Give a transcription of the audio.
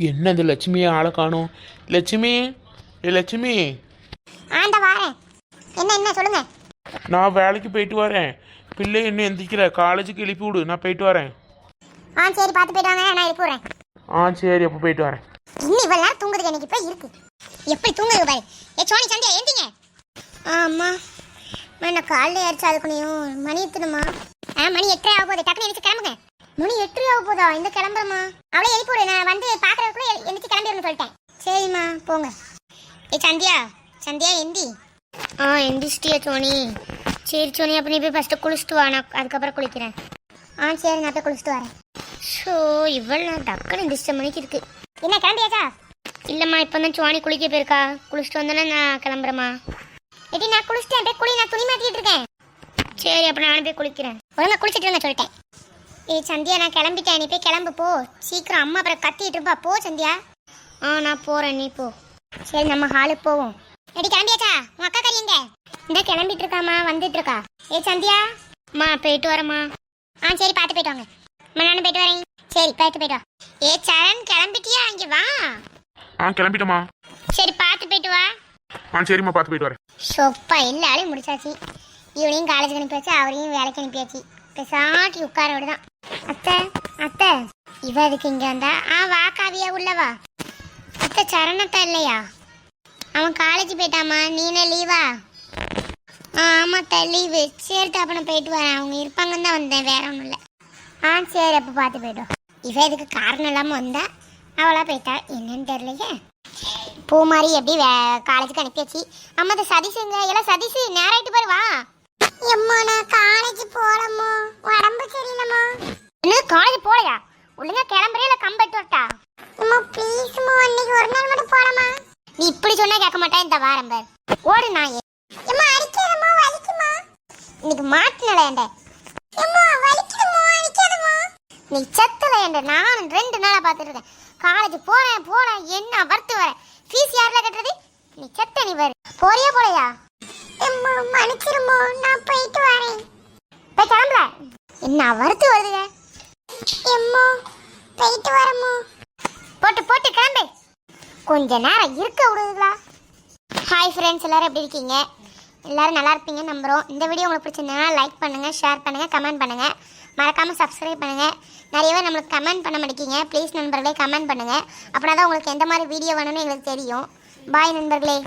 என்ன இந்த லட்சுமியை ஆளை காணோம்? லட்சுமி, லட்சுமி. ஆண்ட வாரேன். என்ன சொல்லுங்க. நான் வேலைக்கு போயிட்டு வரேன். பிள்ளை என்ன எந்திரிக்கிற, காலேஜுக்கு எழுப்பி விடு, நான் போயிட்டு வரேன். சரி, பார்த்து போயிட்டு வாங்க, நான் எழுப்பி விடுறேன். சரி, அப்போ போயிட்டு வரேன். இன்னும் இவ்வளோ நேரம் தூங்குதுக்கு எனக்கு இப்போ இருக்கு. எப்படி தூங்குது பாரு. சோனி சந்தியா எந்திங்க. அம்மா நான் காலையில் ஏறிச்சா அதுக்குனையும் மணி எத்தணுமா? மணி 8:30 ஆக போகுது. டக்குனு எழுச்சி கிளம்புங்க. மணி 8:30 ஆக போதா? இந்த கிளம்புறமா? அவளே எழுப்பி விடு, நான் வந்து பார்க்குறதுக்குள்ளே எழுச்சி கிளம்பிடணும்னு சொல்லிட்டேன். சரிம்மா போங்க. சந்தியா சந்தியா எந்தி. எந்திரிச்சிட்டியா சோனி? சரி சோனி, அப்போ நீ போய் ஃபஸ்ட்டு குளிச்சுட்டு வா, நான் அதுக்கப்புறம் குளிக்கிறேன். சரி, நான் போய் குளிச்சுட்டு வரேன். ஷோ, இவ்வளோ நான் டக்குன்னு எந்திரிச்ச மணிக்கு இருக்கு. என்ன கிளம்பியாச்சா? இல்லைம்மா, இப்போ தான் சோனி குளிக்க போயிருக்கா. குளிச்சுட்டு வந்தோன்னே நான் கிளம்புறேம்மா. எப்படி நான் குளிச்சிட்டேன், போய் குளி, நான் துணி மாற்றிக்கிட்டு இருக்கேன். சரி, அப்போ நானும் போய் குளிக்கிறேன். ஒழுங்கா குளிச்சுட்டு நான் சொல்லிட்டேன். சந்தியா, நான் கிளம்பிட்டேன், நீ போய் கிளம்பு போ. சீக்கிரம், அம்மா அப்புறம் கத்திட்டு இருப்பா. போ சந்தியா. நான் போகிறேன், நீ போ. சரி, நம்ம ஹாலுக்கு போவோம். எடி கிளம்பியாச்சா? உன் அக்கா கறி எங்க? இந்த கிளம்பிட்டு இருக்காம்மா, வந்துட்டு இருக்கா. சந்தியா. போயிட்டு வரேம்மா. சரி, பார்த்து போயிட்டு வாங்க. நானும் போயிட்டு வரேன். சரி, பார்த்து போயிட்டு வா. சரண் கிளம்பிட்டியா? இங்கே வா. கிளம்பிட்டோமா? சரி, பார்த்து போயிட்டு வா. சரிம்மா, பார்த்து போயிட்டு வரேன். சொப்பா, எல்லாரையும் முடிச்சாச்சு. இவனையும் காலேஜுக்கு அனுப்பியாச்சு, அவரையும் வேலைக்கு அனுப்பியாச்சு. பெசாட்டி உட்கார விடுதான். அத்தை அத்தை, இவ அதுக்கு இங்கே வந்தா? வா காவியா, உள்ளவா. அத்தை, சரணத்தா இல்லையா? அவன் காலேஜ் போயிட்டாமா. நீனே லீவா? ஆமாத்தா, லீவு. சரி, அப்போ நான் போயிட்டு வரேன். அவங்க இருப்பாங்கன்னு தான் வந்தேன், வேற ஒன்றும் இல்லை. சரி, அப்போ பார்த்து போய்ட்டோம். இவ இதுக்கு காரணம் இல்லாமல் வந்தா, அவளா போயிட்டா. என்னன்னு தெரியலையே. பூ மாதிரி எப்படி காலேஜுக்கு அனுப்பியாச்சு. அம்மா, இந்த சதீஷுங்க எல்லாம். சதீஷ், நேரம் ஆயிட்டு பாரு, வா. எம்மா, நான் காலேஜ் போகலம்மா, உடம்பு சரியில்லைம்மா. என்ன, காலேஜ் போகலையா? ஒழுங்கா கிளம்புறே, இல்லை கம்பெட்டு வரட்டா? அம்மா ப்ளீஸ்மா, இன்னைக்கு ஒரு நாள் மட்டும் போகலாமா? நீ இப்படி சொன்னா கேட்க மாட்டேன். இந்த வாரம் பேர் ஓடு நாயே. அம்மா அடிக்காதம்மா, வலிக்குமா? இன்னைக்கு மாட்டினல ஏண்ட. அம்மா வலிக்குதுமா, அடிக்காதம்மா. நீ செத்தல ஏண்ட. நான் 2 நாளா பார்த்துட்டு இருக்கேன். காலேஜ் போறேன் என்ன வறுத்து வரேன். ஃபீஸ் யார்ல கட்டுறது? நீ செத்த, நீ வரு. போறியா போலையா? அம்மா மன்னிச்சிருமா, நான் போயிட்டு வரேன். போய் கிளம்புற. என்ன வறுத்து வருதுங்க. அம்மா போயிட்டு வரேம்மா. போட்டு கிளம்பு. கொஞ்ச நேரம் இருக்க விடுதுங்களா? ஹாய் ஃப்ரெண்ட்ஸ், எல்லாரும் எப்படி இருக்கீங்க? எல்லாரும் நல்லா இருப்பீங்கன்னு நம்புகிறோம். இந்த வீடியோ உங்களுக்கு பிடிச்சிருந்தா லைக் பண்ணுங்கள், ஷேர் பண்ணுங்கள், கமெண்ட் பண்ணுங்கள். மறக்காமல் சப்ஸ்கிரைப் பண்ணுங்கள். நிறைய பேர் நம்மளுக்கு கமெண்ட் பண்ண மாட்டேங்கிங்க. ப்ளீஸ் நண்பர்களே கமெண்ட் பண்ணுங்கள். அப்படின்னா தான் உங்களுக்கு எந்த மாதிரி வீடியோ வேணும்னு எங்களுக்கு தெரியும். பாய் நண்பர்களே.